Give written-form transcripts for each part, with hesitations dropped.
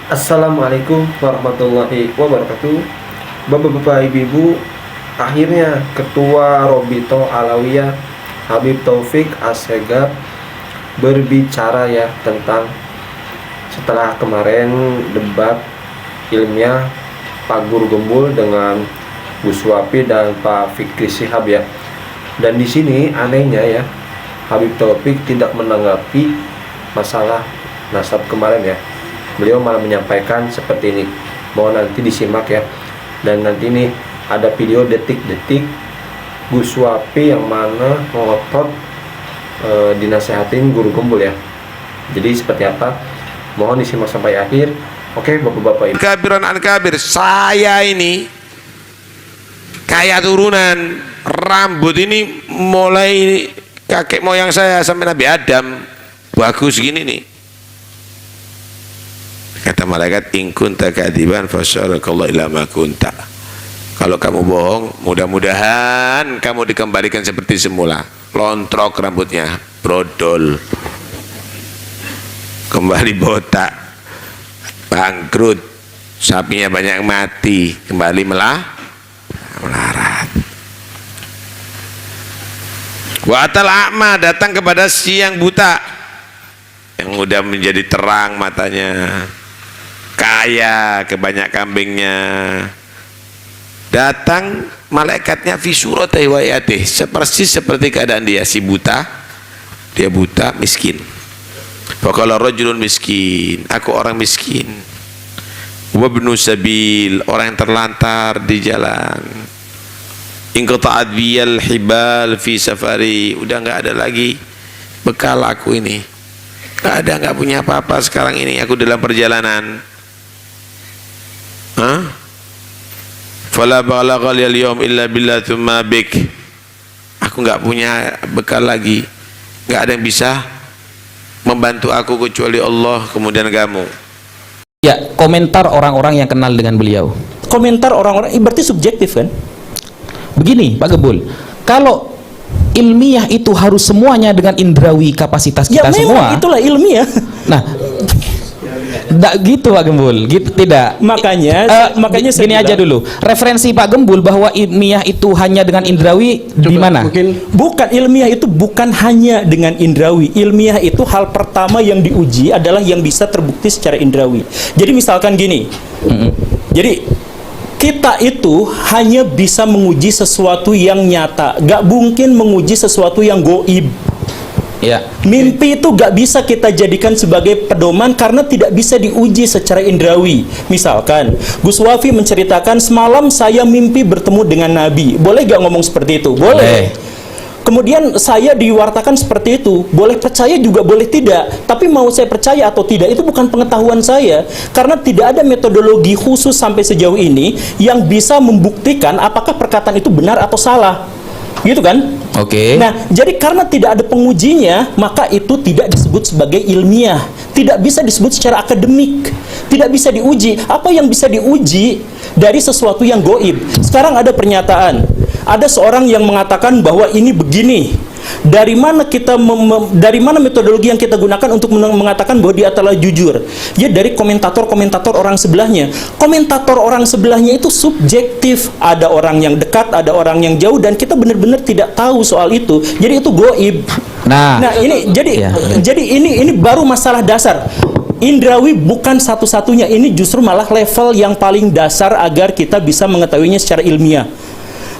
Assalamualaikum warahmatullahi wabarakatuh. Bapak-bapak, ibu-ibu, akhirnya Ketua Robito Alawiyah Habib Taufik Assegaf berbicara ya tentang setelah kemarin debat ilmiah Pak Guru Gembul dengan Gus Wapi dan Pak Fikri Sihab ya. Dan di sini anehnya ya, Habib Taufik tidak menanggapi masalah nasab kemarin ya. Beliau malah menyampaikan seperti ini. Mohon nanti disimak ya. Dan nanti nih ada video detik-detik Gus Wapi yang mana ngotot dinasehatin Guru Gembul ya. Jadi seperti apa? Mohon disimak sampai akhir. Oke, bapak-bapak ibu. Kabiran an kabir, saya ini kayak turunan rambut ini mulai kakek moyang saya sampai Nabi Adam bagus gini nih. Kata malaikat, in kunta kadiban fasyarakallahu ila ma kunta. Kalau kamu bohong, mudah-mudahan kamu dikembalikan seperti semula. Lontrok rambutnya, brodol, kembali botak, bangkrut, sapinya banyak mati, kembali melarat. Wa atal a'ma, datang kepada si yang buta, yang udah menjadi terang matanya, kaya, kebanyak kambingnya. Datang malaikatnya fi surati wa yatih, persis seperti keadaan dia, si buta, dia buta, miskin. Faqala rajulun miskin, aku orang miskin. Wa ibnu sabil, orang yang terlantar di jalan. Inqata'at biyal hibal fi safari, udah nggak ada lagi bekal aku ini. Nggak punya apa-apa sekarang ini, aku dalam perjalanan. Fala balagha al-yawm illa billah thumma bik. Aku nggak punya bekal lagi, nggak ada yang bisa membantu aku kecuali Allah, kemudian kamu. Ya, komentar orang-orang yang kenal dengan beliau. Komentar orang-orang berarti subjektif kan? Begini Pak Gembul, kalau ilmiah itu harus semuanya dengan indrawi kapasitas kita ya, semua. Itulah ilmiah. Nah, tidak gitu Pak Gembul, gitu tidak. Makanya gini aja dulu. Referensi Pak Gembul bahwa ilmiah itu hanya dengan indrawi di mana? Bukan, ilmiah itu bukan hanya dengan indrawi. Ilmiah itu hal pertama yang diuji adalah yang bisa terbukti secara indrawi. Jadi misalkan gini. Jadi kita itu hanya bisa menguji sesuatu yang nyata, gak mungkin menguji sesuatu yang goib. Ya. Mimpi itu gak bisa kita jadikan sebagai pedoman karena tidak bisa diuji secara indrawi. Misalkan Gus Wafi menceritakan, semalam saya mimpi bertemu dengan Nabi. Boleh gak ngomong seperti itu? Boleh. Kemudian saya diwartakan seperti itu, boleh percaya juga boleh tidak. Tapi mau saya percaya atau tidak itu bukan pengetahuan saya, karena tidak ada metodologi khusus sampai sejauh ini yang bisa membuktikan apakah perkataan itu benar atau salah. Gitu kan? Oke. Nah, jadi karena tidak ada pengujinya, maka itu tidak disebut sebagai ilmiah, tidak bisa disebut secara akademik, tidak bisa diuji. Apa yang bisa diuji dari sesuatu yang goib? Sekarang ada pernyataan, ada seorang yang mengatakan bahwa ini begini. Dari mana dari mana metodologi yang kita gunakan untuk mengatakan bahwa dia telah jujur? Ya dari komentator-komentator orang sebelahnya. Komentator orang sebelahnya itu subjektif. Ada orang yang dekat, ada orang yang jauh, dan kita benar-benar tidak tahu soal itu. Jadi itu goib. Nah ini jadi ini baru masalah dasar. Indrawi bukan satu-satunya, ini justru malah level yang paling dasar agar kita bisa mengetahuinya secara ilmiah.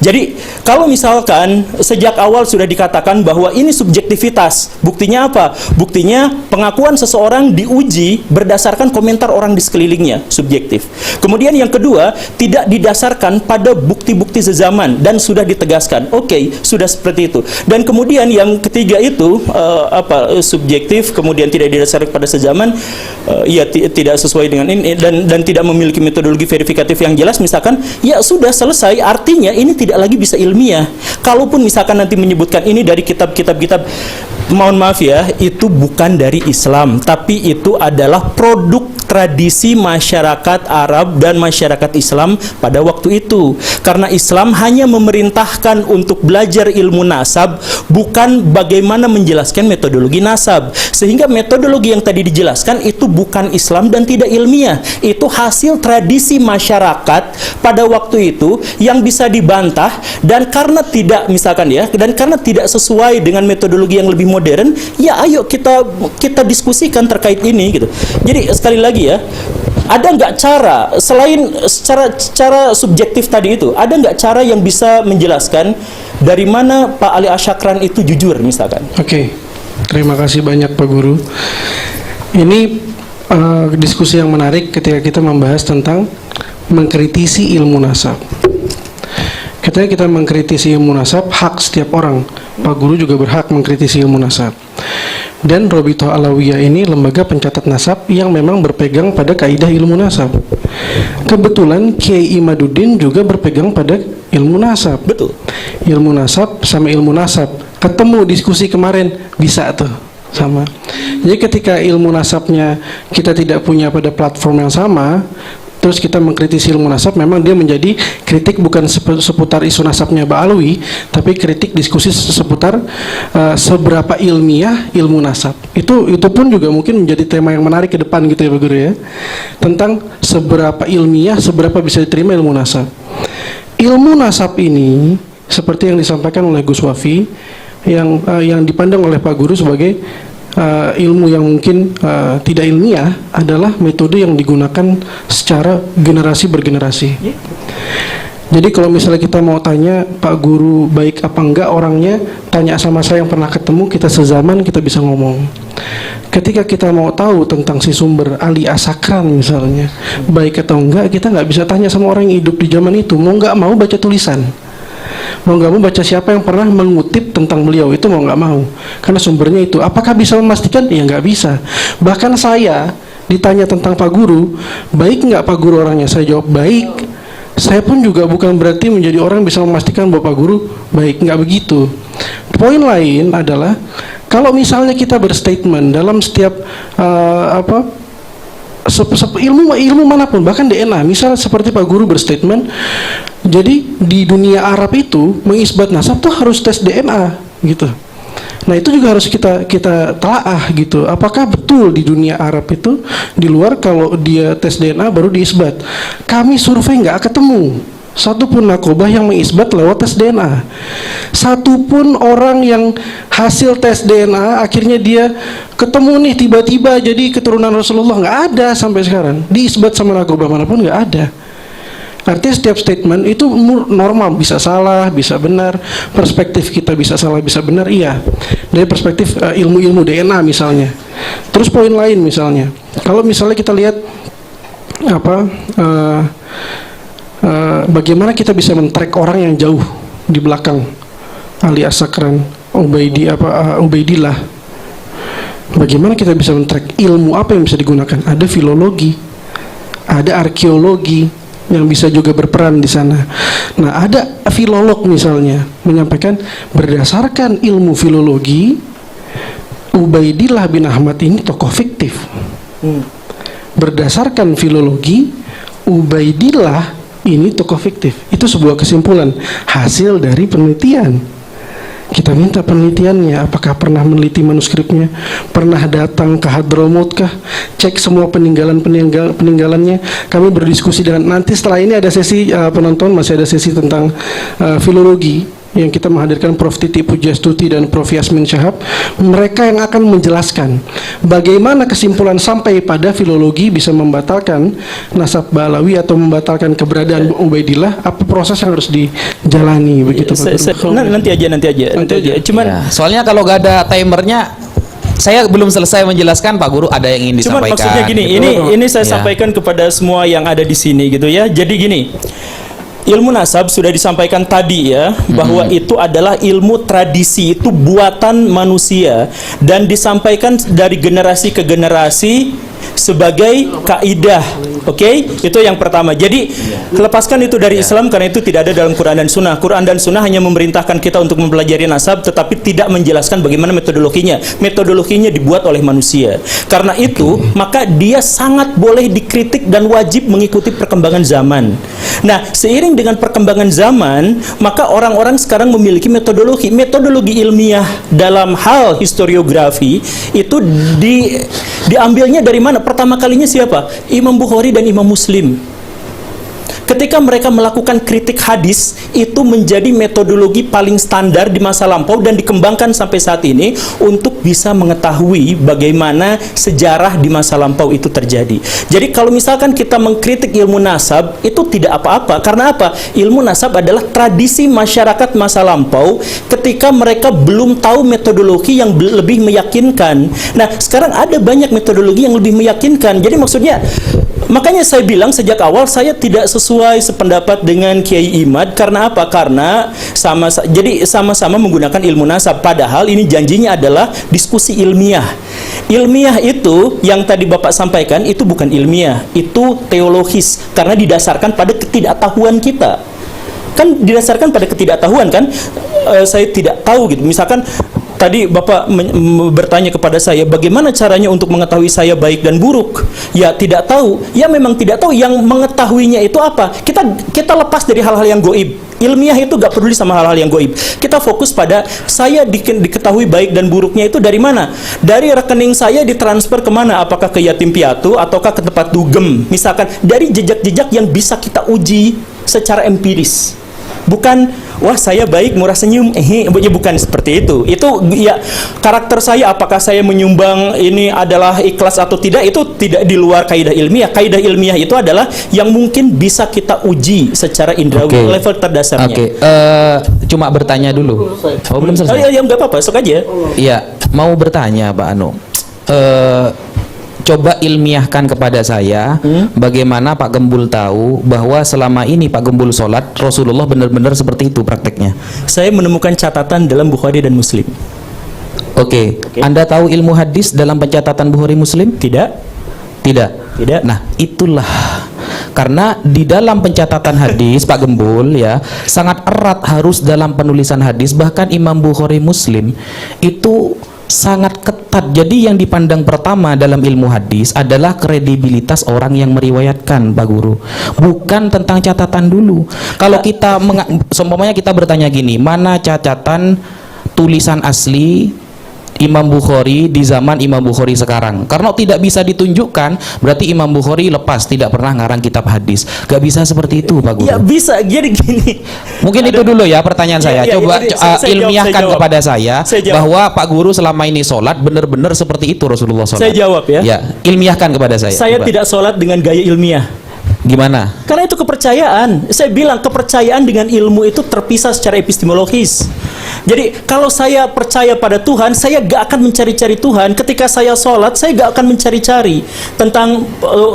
Jadi kalau misalkan sejak awal sudah dikatakan bahwa ini subjektivitas, buktinya apa? Buktinya pengakuan seseorang diuji berdasarkan komentar orang di sekelilingnya, subjektif. Kemudian yang kedua, tidak didasarkan pada bukti-bukti sezaman dan sudah ditegaskan. Oke, sudah seperti itu. Dan kemudian yang ketiga itu subjektif, kemudian tidak didasarkan pada sezaman, tidak sesuai dengan ini dan tidak memiliki metodologi verifikatif yang jelas. Misalkan, ya sudah selesai. Artinya ini tidak lagi bisa ilmiah. Kalaupun misalkan nanti menyebutkan ini dari kitab-kitab, mohon maaf ya, itu bukan dari Islam, tapi itu adalah produk tradisi masyarakat Arab dan masyarakat Islam pada waktu itu. Karena Islam hanya memerintahkan untuk belajar ilmu nasab, bukan bagaimana menjelaskan metodologi nasab. Sehingga metodologi yang tadi dijelaskan itu bukan Islam dan tidak ilmiah. Itu hasil tradisi masyarakat pada waktu itu yang bisa dibantah, dan karena tidak, misalkan ya, dan karena tidak sesuai dengan metodologi yang lebih modern, ya ayo kita diskusikan terkait ini gitu. Jadi sekali lagi ya, ada nggak cara selain secara subjektif tadi itu, ada nggak cara yang bisa menjelaskan dari mana Pak Ali Asyakran itu jujur misalkan? Oke, terima kasih banyak Pak Guru. Ini diskusi yang menarik ketika kita membahas tentang mengkritisi ilmu nasab. Ketika kita mengkritisi ilmu nasab, hak setiap orang. Pak Guru juga berhak mengkritisi ilmu nasab. Dan Robitoh Alawiyah ini lembaga pencatat nasab yang memang berpegang pada kaidah ilmu nasab. Kebetulan Kiai Imaduddin juga berpegang pada ilmu nasab. Betul. Ilmu nasab sama ilmu nasab ketemu diskusi kemarin, bisa tuh sama. Jadi ketika ilmu nasabnya kita tidak punya pada platform yang sama, terus kita mengkritisi ilmu nasab, memang dia menjadi kritik bukan seputar isu nasabnya Mbak Alwi, tapi kritik diskusi seputar seberapa ilmiah ilmu nasab. Itu pun juga mungkin menjadi tema yang menarik ke depan gitu ya Pak Guru ya, tentang seberapa ilmiah, seberapa bisa diterima ilmu nasab. Ilmu nasab ini seperti yang disampaikan oleh Gus Wafi, yang dipandang oleh Pak Guru sebagai ilmu yang mungkin tidak ilmiah, adalah metode yang digunakan secara generasi bergenerasi. Jadi kalau misalnya kita mau tanya Pak Guru baik apa enggak orangnya, tanya sama saya yang pernah ketemu, kita sezaman, kita bisa ngomong. Ketika kita mau tahu tentang si sumber Ali Asyakran misalnya baik atau enggak, kita nggak bisa tanya sama orang yang hidup di zaman itu, mau nggak mau baca tulisan, mau nggak mau baca siapa yang pernah mengutip tentang beliau, itu mau nggak mau, karena sumbernya itu. Apakah bisa memastikan? Ya nggak bisa. Bahkan saya ditanya tentang Pak Guru, baik nggak Pak Guru orangnya, saya jawab baik. Saya pun juga bukan berarti menjadi orang yang bisa memastikan bahwa Pak Guru baik, nggak begitu. Poin lain adalah kalau misalnya kita berstatement dalam setiap ilmu manapun, bahkan DNA, misal seperti Pak Guru berstatement, jadi di dunia Arab itu mengisbat nasab tuh harus tes DNA gitu. Nah itu juga harus kita telaah gitu. Apakah betul di dunia Arab itu, di luar kalau dia tes DNA baru diisbat? Kami survei nggak ketemu satupun nakobah yang mengisbat lewat tes DNA. Satupun orang yang hasil tes DNA akhirnya dia ketemu nih tiba-tiba jadi keturunan Rasulullah, nggak ada sampai sekarang. Diisbat sama nakobah manapun nggak ada. Artinya setiap statement itu normal, bisa salah, bisa benar. Perspektif kita bisa salah, bisa benar, iya. Dari perspektif ilmu-ilmu DNA misalnya. Terus poin lain misalnya, kalau misalnya kita lihat bagaimana kita bisa men-track orang yang jauh di belakang Ali Asyakran, Ubaidillah. Bagaimana kita bisa men-track ilmu apa yang bisa digunakan? Ada filologi, ada arkeologi yang bisa juga berperan di sana. Nah, ada filolog misalnya menyampaikan berdasarkan ilmu filologi, Ubaidillah bin Ahmad ini tokoh fiktif. Berdasarkan filologi, Ubaidillah ini tokoh fiktif. Itu sebuah kesimpulan hasil dari penelitian. Kita minta penelitiannya, apakah pernah meneliti manuskripnya, pernah datang ke Hadramut kah, cek semua peninggalannya. Kami berdiskusi dengan, nanti setelah ini ada sesi penonton, masih ada sesi tentang filologi yang kita menghadirkan Prof. Titi Pujastuti dan Prof. Yasmin Syahab. Mereka yang akan menjelaskan bagaimana kesimpulan sampai pada filologi bisa membatalkan nasab Ba'alawi atau membatalkan keberadaan Ubaidillah. Apa proses yang harus dijalani begitu Pak? Nanti aja. Cuman ya, soalnya kalau gak ada timernya, saya belum selesai menjelaskan, Pak Guru ada yang ingin disampaikan. Cuman maksudnya gini, gitu. ini saya sampaikan kepada semua yang ada di sini gitu ya. Jadi gini, ilmu nasab sudah disampaikan tadi ya, bahwa itu adalah ilmu tradisi, itu buatan manusia, dan disampaikan dari generasi ke generasi sebagai kaidah Oke, itu yang pertama. Jadi lepaskan itu dari Islam karena itu tidak ada dalam Quran dan Sunnah. Quran dan Sunnah hanya memerintahkan kita untuk mempelajari nasab, tetapi tidak menjelaskan bagaimana metodologinya. Metodologinya dibuat oleh manusia. Karena itu, maka dia sangat boleh dikritik dan wajib mengikuti perkembangan zaman. Nah, seiring dengan perkembangan zaman, maka orang-orang sekarang memiliki metodologi ilmiah dalam hal historiografi itu diambilnya dari mana? Pertama kalinya siapa? Imam Bukhari dan Imam Muslim. Ketika mereka melakukan kritik hadis, itu menjadi metodologi paling standar di masa lampau dan dikembangkan sampai saat ini untuk bisa mengetahui bagaimana sejarah di masa lampau itu terjadi. Jadi kalau misalkan kita mengkritik ilmu nasab, itu tidak apa-apa. Karena apa? Ilmu nasab adalah tradisi masyarakat masa lampau ketika mereka belum tahu metodologi yang lebih meyakinkan. Nah, sekarang ada banyak metodologi yang lebih meyakinkan. Jadi maksudnya, makanya saya bilang sejak awal saya tidak sesuai sependapat dengan Kiai Imad. Karena apa? Karena sama-sama menggunakan ilmu nasab. Padahal ini janjinya adalah diskusi ilmiah. Ilmiah itu yang tadi Bapak sampaikan itu bukan ilmiah, itu teologis karena didasarkan pada ketidaktahuan kita. Kan didasarkan pada ketidaktahuan kan? Saya tidak tahu gitu. Misalkan tadi Bapak bertanya kepada saya, bagaimana caranya untuk mengetahui saya baik dan buruk? Ya tidak tahu. Ya memang tidak tahu. Yang mengetahuinya itu apa? Kita lepas dari hal-hal yang goib. Ilmiah itu gak peduli sama hal-hal yang goib. Kita fokus pada saya diketahui baik dan buruknya itu dari mana? Dari rekening saya ditransfer kemana? Apakah ke yatim piatu ataukah ke tempat dugem? Misalkan dari jejak-jejak yang bisa kita uji secara empiris. Bukan, wah saya baik murah senyum, bukan seperti itu. Itu ya karakter saya, apakah saya menyumbang ini adalah ikhlas atau tidak, itu tidak di luar kaidah ilmiah. Kaidah ilmiah itu adalah yang mungkin bisa kita uji secara indrawi, level terdasarnya. Cuma bertanya dulu. Oh, belum selesai. Ya nggak apa-apa, sok aja. Iya, mau bertanya Pak Anu. Coba ilmiahkan kepada saya bagaimana Pak Gembul tahu bahwa selama ini Pak Gembul sholat Rasulullah benar-benar seperti itu prakteknya. Saya menemukan catatan dalam Bukhari dan Muslim. Oke. Anda tahu ilmu hadis dalam pencatatan Bukhari Muslim? Tidak. Nah, itulah karena di dalam pencatatan hadis Pak Gembul ya sangat erat harus dalam penulisan hadis, bahkan Imam Bukhari Muslim itu sangat ketat. Jadi yang dipandang pertama dalam ilmu hadis adalah kredibilitas orang yang meriwayatkan, Pak Guru, bukan tentang catatan dulu. Kalau kita seumpamanya kita bertanya gini, mana catatan tulisan asli Imam Bukhari di zaman Imam Bukhari sekarang? Karena tidak bisa ditunjukkan, berarti Imam Bukhari lepas, tidak pernah ngarang kitab hadis. Gak bisa seperti itu, Pak Guru. Ya bisa, jadi gini. Mungkin itu dulu ya pertanyaan saya. Coba ilmiahkan kepada saya bahwa Pak Guru selama ini sholat benar-benar seperti itu Rasulullah sholat. Saya jawab ya. Ya, ilmiahkan kepada saya. Saya coba. tidak sholat dengan gaya ilmiah. Gimana? Karena itu kepercayaan. Saya bilang kepercayaan dengan ilmu itu terpisah secara epistemologis. Jadi kalau saya percaya pada Tuhan, saya gak akan mencari-cari Tuhan. Ketika saya sholat, saya gak akan mencari-cari tentang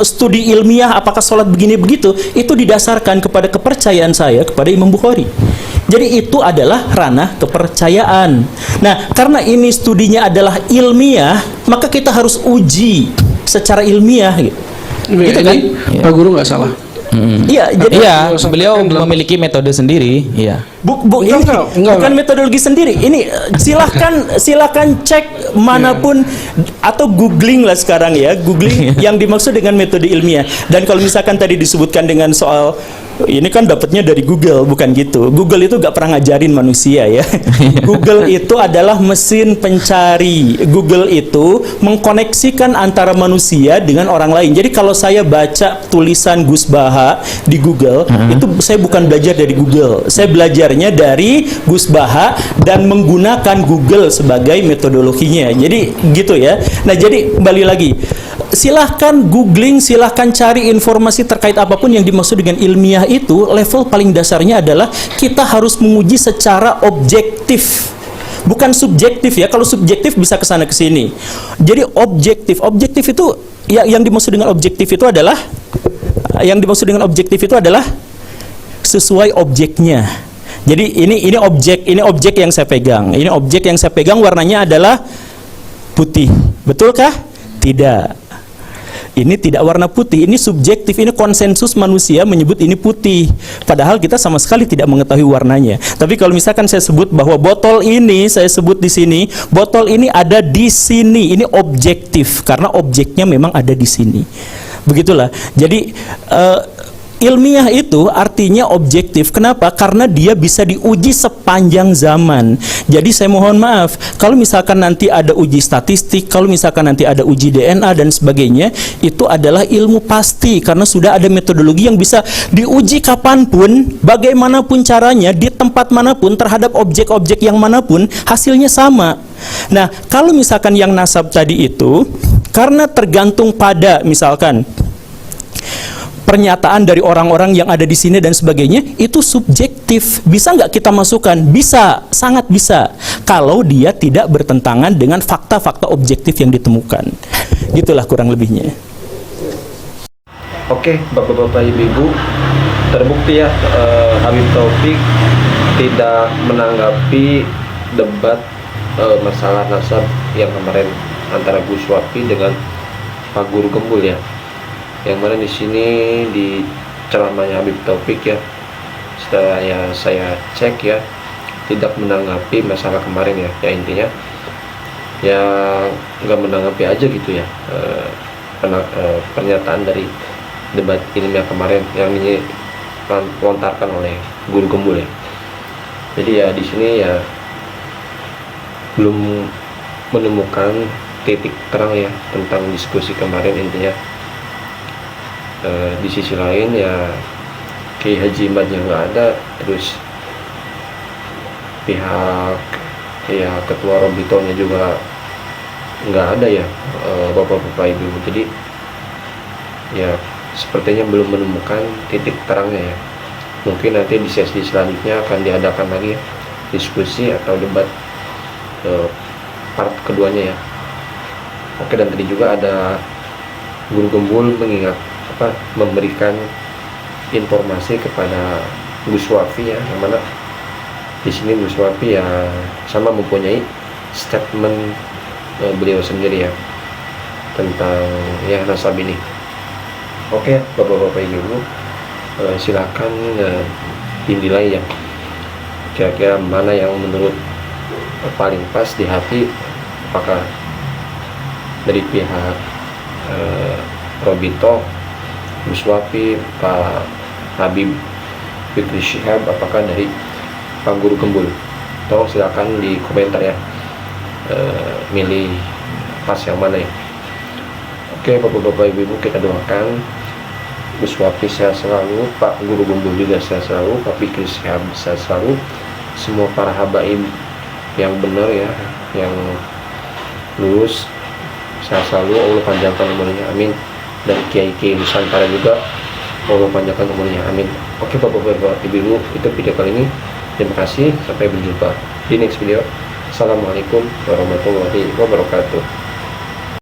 studi ilmiah apakah sholat begini begitu. Itu didasarkan kepada kepercayaan saya kepada Imam Bukhari. Jadi itu adalah ranah kepercayaan. Nah, karena ini studinya adalah ilmiah, maka kita harus uji secara ilmiah gitu. Gitu kan? Pak Guru nggak salah. Iya, jadi beliau memiliki metode sendiri. Iya. Bukan metodologi sendiri. Ini silahkan cek manapun atau googling lah sekarang ya, googling yang dimaksud dengan metode ilmiah. Dan kalau misalkan tadi disebutkan dengan soal ini kan dapatnya dari Google, bukan gitu. Google itu gak pernah ngajarin manusia ya. Google itu adalah mesin pencari. Google itu mengkoneksikan antara manusia dengan orang lain. Jadi kalau saya baca tulisan Gus Baha di Google, itu saya bukan belajar dari Google. Saya belajarnya dari Gus Baha dan menggunakan Google sebagai metodologinya. Jadi gitu ya. Nah, jadi kembali lagi, silahkan googling, silahkan cari informasi terkait apapun yang dimaksud dengan ilmiah. Itu level paling dasarnya adalah kita harus menguji secara objektif, bukan subjektif ya. Kalau subjektif bisa kesana kesini. Jadi objektif itu yang dimaksud dengan objektif itu adalah sesuai objeknya. Jadi ini objek yang saya pegang. Ini objek yang saya pegang warnanya adalah putih. Betulkah? Tidak. ini tidak warna putih, ini subjektif, ini konsensus manusia menyebut ini putih, padahal kita sama sekali tidak mengetahui warnanya. Tapi kalau misalkan saya sebut bahwa botol ini, saya sebut di sini, botol ini ada di sini, ini objektif karena objeknya memang ada di sini. Begitulah. Jadi ilmiah itu artinya objektif. Kenapa? Karena dia bisa diuji sepanjang zaman. Jadi saya mohon maaf, kalau misalkan nanti ada uji statistik, kalau misalkan nanti ada uji DNA dan sebagainya, itu adalah ilmu pasti karena sudah ada metodologi yang bisa diuji kapanpun, bagaimanapun caranya, di tempat manapun, terhadap objek-objek yang manapun, hasilnya sama. Nah, kalau misalkan yang nasab tadi itu, karena tergantung pada misalkan pernyataan dari orang-orang yang ada di sini dan sebagainya, itu subjektif. Bisa nggak kita masukkan? Bisa, sangat bisa. Kalau dia tidak bertentangan dengan fakta-fakta objektif yang ditemukan. Gitulah kurang lebihnya. Oke, Bapak-bapak, Ibu-ibu, terbukti ya Habib Taufik tidak menanggapi debat masalah nasab yang kemarin antara Gus Wafi dengan Pak Guru Gembul ya. Yang mana di sini di ceramahnya Habib Taufik ya, setelah ya saya cek ya, tidak menanggapi masalah kemarin ya. Ya intinya ya nggak menanggapi aja gitu ya pernyataan dari debat ilmiah kemarin yang dilontarkan oleh Guru Gembul ya. Jadi ya di sini ya belum menemukan titik terang ya tentang diskusi kemarin. Intinya di sisi lain ya Kiai Haji Imadnya nggak ada, terus pihak ya ketua Robitonya juga nggak ada ya, bapak-bapak ibu. Jadi ya sepertinya belum menemukan titik terangnya ya. Mungkin nanti di sesi selanjutnya akan diadakan lagi ya, diskusi atau debat part keduanya ya. Oke, dan tadi juga ada Guru Gembul memberikan informasi kepada Gus Wafi ya, yang mana di sini Gus Wafi ya sama mempunyai statement beliau sendiri ya tentang ya nasab ini. Oke, bapak-bapak ibu, silakan dinilai ya kira-kira mana yang menurut paling pas di hati, apakah dari pihak Robito, Gus Wafi, Pak Habib Fikri Syihab, apakah dari Pak Guru Gembul. Tolong silakan di komentar ya, milih pas yang mana ya. Oke, bapak-bapak ibu, kita doakan Gus Wafi sehat selalu, Pak Guru Gembul juga sehat selalu, Pak Fikri Syihab sehat selalu, semua para habaib yang benar ya, yang lulus sehat selalu, Allah panjangkan umurnya, amin. Dan kiai-kiai Nusantara juga Allah panjangkan umurnya, amin. Oke, bapak-bapak ibu, itu video kali ini. Terima kasih, sampai berjumpa di next video. Assalamualaikum warahmatullahi wabarakatuh.